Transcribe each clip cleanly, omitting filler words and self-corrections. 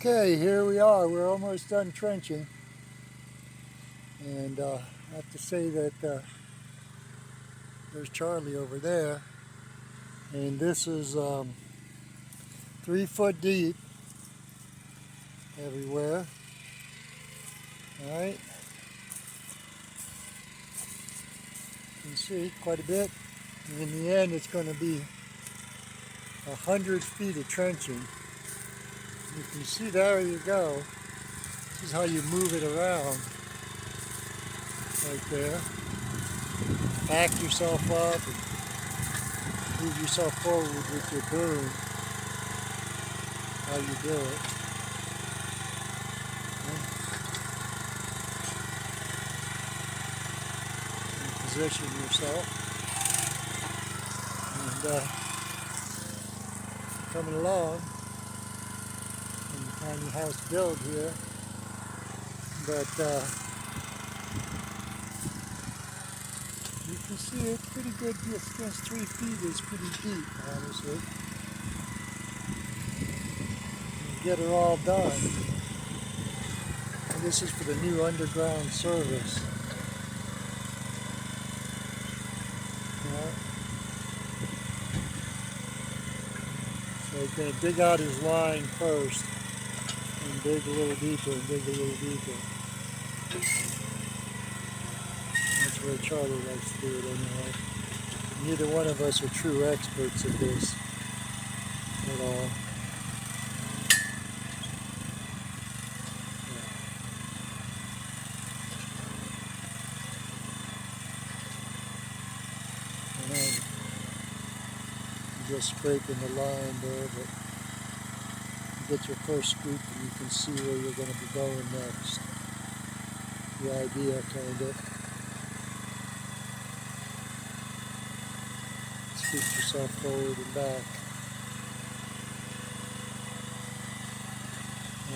Okay, here we are. We're almost done trenching, and I have to say that there's Charlie over there, and this is 3 foot deep everywhere. All right, you can see quite a bit, and in the end it's going to be 100 feet of trenching. You can see, there you go. This is how you move it around, right there. Back yourself up and move yourself forward with your boom. How you do it. And position yourself. And coming along. In the tiny house build here, but you can see it's pretty good distance. 3 feet is pretty deep, honestly. You get her all done. And this is for the new underground service. So he's going to dig out his line first, and dig a little deeper, and dig a little deeper. That's where Charlie likes to do it anyway. Neither one of us are true experts at this at all. And then just scraping the line there, but you get your first scoop and you can see where you're going to be going next. The idea, kind of. Scoop yourself forward and back.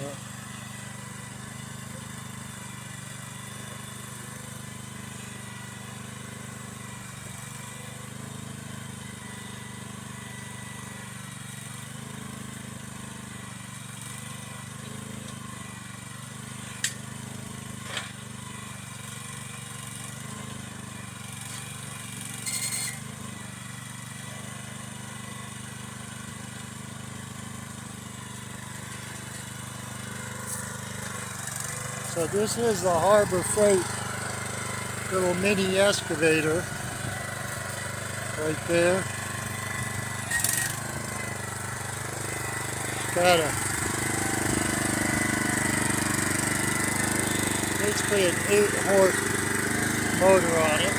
Yeah. So this is the Harbor Freight little mini excavator right there. It's got basically an 8-horse motor on it.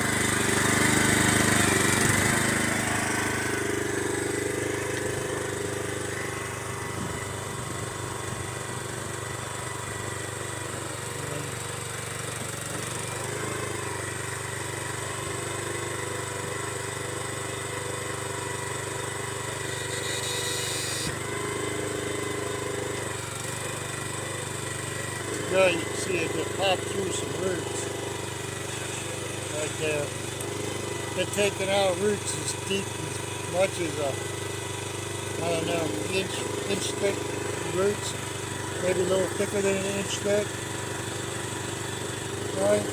Yeah, you can see it just pop through some roots right there. They're taking out roots as deep as much as I don't know, inch thick roots, maybe a little thicker than an inch thick, right?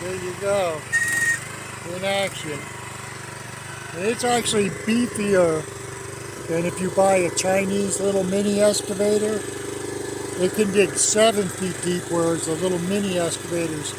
There you go, in action. And it's actually beefier than if you buy a Chinese little mini excavator. It can dig 7 feet deep, whereas the little mini excavators